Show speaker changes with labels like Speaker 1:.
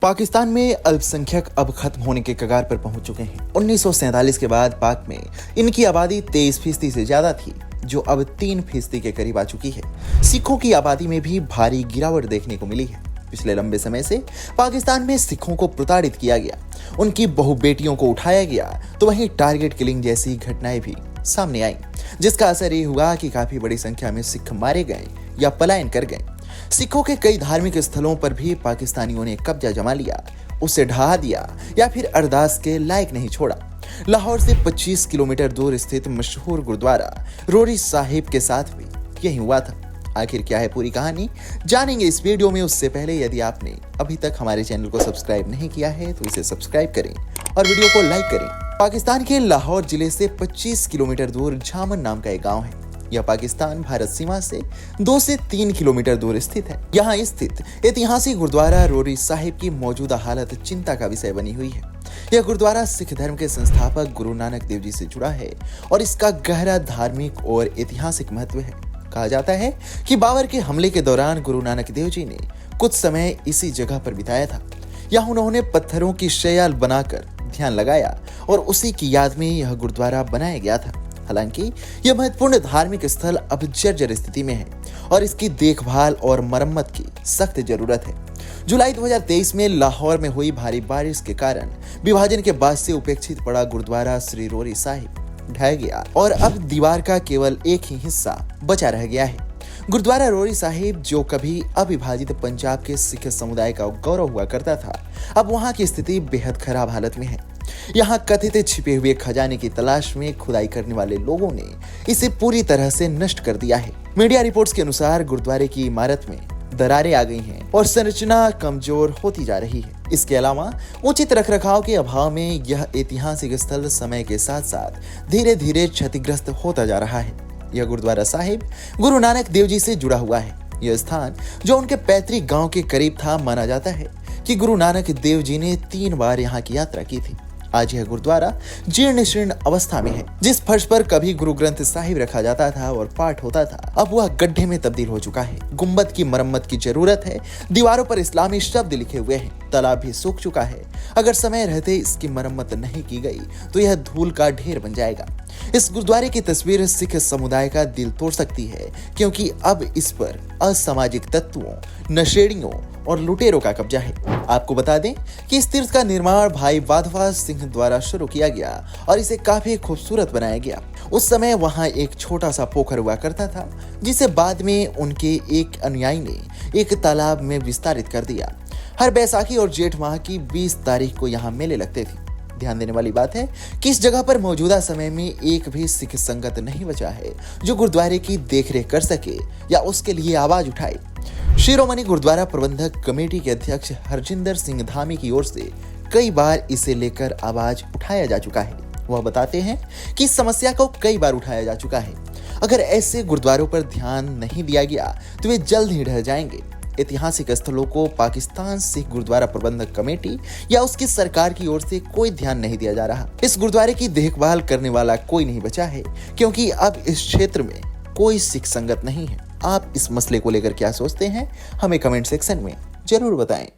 Speaker 1: पाकिस्तान में अल्पसंख्यक अब खत्म होने के कगार पर पहुंच चुके हैं। 1947 के बाद पाक में इनकी आबादी 23% से ज्यादा थी, जो अब 3% के करीब आ चुकी है। सिखों की आबादी में भी भारी गिरावट देखने को मिली है। पिछले लंबे समय से पाकिस्तान में सिखों को प्रताड़ित किया गया, उनकी बहु बेटियों को उठाया गया, तो वहीं टारगेट किलिंग जैसी घटनाएं भी सामने आई, जिसका असर ये हुआ कि काफी बड़ी संख्या में सिख मारे गए या पलायन कर गए। सिखों के कई धार्मिक स्थलों पर भी पाकिस्तानियों ने कब्जा जमा लिया, उसे ढहा दिया या फिर अरदास के लायक नहीं छोड़ा। लाहौर से 25 किलोमीटर दूर स्थित मशहूर गुरुद्वारा रोरी साहिब के साथ भी यही हुआ था। आखिर क्या है पूरी कहानी, जानेंगे इस वीडियो में। उससे पहले यदि आपने अभी तक हमारे चैनल को सब्सक्राइब नहीं किया है तो इसे सब्सक्राइब करें और वीडियो को लाइक करें। पाकिस्तान के लाहौर जिले से 25 किलोमीटर दूर झामन नाम का एक गाँव है। यह पाकिस्तान भारत सीमा से 2 से 3 किलोमीटर दूर स्थित है। यहाँ स्थित ऐतिहासिक गुरुद्वारा रोरी साहिब की मौजूदा हालत चिंता का विषय बनी हुई है। यह गुरुद्वारा सिख धर्म के संस्थापक गुरु नानक देव जी से जुड़ा है और इसका गहरा धार्मिक और ऐतिहासिक महत्व है। कहा जाता है कि बाबर के हमले के दौरान गुरु नानक देव जी ने कुछ समय इसी जगह पर बिताया था। यहाँ उन्होंने पत्थरों की शैयाल बनाकर ध्यान लगाया और उसी की याद में यह गुरुद्वारा बनाया गया था। हालांकि यह महत्वपूर्ण धार्मिक स्थल अब जर्जर स्थिति में है और इसकी देखभाल और मरम्मत की सख्त जरूरत है। जुलाई 2023 में लाहौर में हुई भारी बारिश के कारण विभाजन के बाद से उपेक्षित पड़ा गुरुद्वारा श्री रोरी साहिब ढह गया और अब दीवार का केवल एक ही हिस्सा बचा रह गया है। गुरुद्वारा रोरी साहिब, जो कभी अविभाजित पंजाब के सिख समुदाय का गौरव हुआ करता था, अब वहां की स्थिति बेहद खराब हालत में है। यहाँ कथित छिपे हुए खजाने की तलाश में खुदाई करने वाले लोगों ने इसे पूरी तरह से नष्ट कर दिया है। मीडिया रिपोर्ट्स के अनुसार गुरुद्वारे की इमारत में दरारें आ गई हैं और संरचना कमजोर होती जा रही है। इसके अलावा उचित रखरखाव के अभाव में यह ऐतिहासिक स्थल समय के साथ साथ धीरे धीरे क्षतिग्रस्त होता जा रहा है। यह गुरुद्वारा साहिब गुरु नानक देव जी से जुड़ा हुआ है। यह स्थान जो उनके पैतृक गांव के करीब था, माना जाता है कि गुरु नानक देव जी ने 3 बार यहाँ की यात्रा की थी। आज यह गुरुद्वारा जीर्ण शीर्ण अवस्था में है। जिस फर्श पर कभी गुरु ग्रंथ साहिब रखा जाता था और पाठ होता था, अब वह गड्ढे में तब्दील हो चुका है। गुंबद की मरम्मत की जरूरत है। दीवारों पर इस्लामी शब्द लिखे हुए हैं। तालाब भी सूख चुका है। अगर समय रहते इसकी मरम्मत नहीं की गई तो यह धूल का ढेर बन जाएगा। इस गुरुद्वारे की तस्वीर सिख समुदाय का दिल तोड़ सकती है, क्योंकि अब इस पर असामाजिक तत्वों, नशेड़ियों और लुटेरों का कब्जा है। आपको बता दें कि इस तीर्थ का निर्माण भाई वाधवा सिंह द्वारा शुरू किया गया और इसे काफी खूबसूरत बनाया गया। उस समय वहां एक छोटा सा पोखर हुआ करता था, जिसे बाद में उनके एक अनुयायी ने एक तालाब में विस्तारित कर दिया। हर बैसाखी और जेठ माह की 20 तारीख को यहाँ मेले लगते थे। ध्यान देने वाली बात है कि इस जगह पर मौजूदा समय में एक भी सिख संगत नहीं बचा है जो गुरुद्वारे की देखरेख कर सके या उसके लिए आवाज उठाए। शिरोमणि गुरुद्वारा प्रबंधक कमेटी के अध्यक्ष हरजिंदर सिंह धामी की ओर से कई बार इसे लेकर आवाज उठाया जा चुका है। वह बताते हैं कि इस समस्या को कई बार उठाया जा चुका है। अगर ऐसे गुरुद्वारों पर ध्यान नहीं दिया गया तो वे जल्द ही ढह जाएंगे। ऐतिहासिक स्थलों को पाकिस्तान सिख गुरुद्वारा प्रबंधक कमेटी या उसकी सरकार की ओर से कोई ध्यान नहीं दिया जा रहा। इस गुरुद्वारे की देखभाल करने वाला कोई नहीं बचा है, क्योंकि अब इस क्षेत्र में कोई सिख संगत नहीं है। आप इस मसले को लेकर क्या सोचते हैं, हमें कमेंट सेक्शन में जरूर बताएं।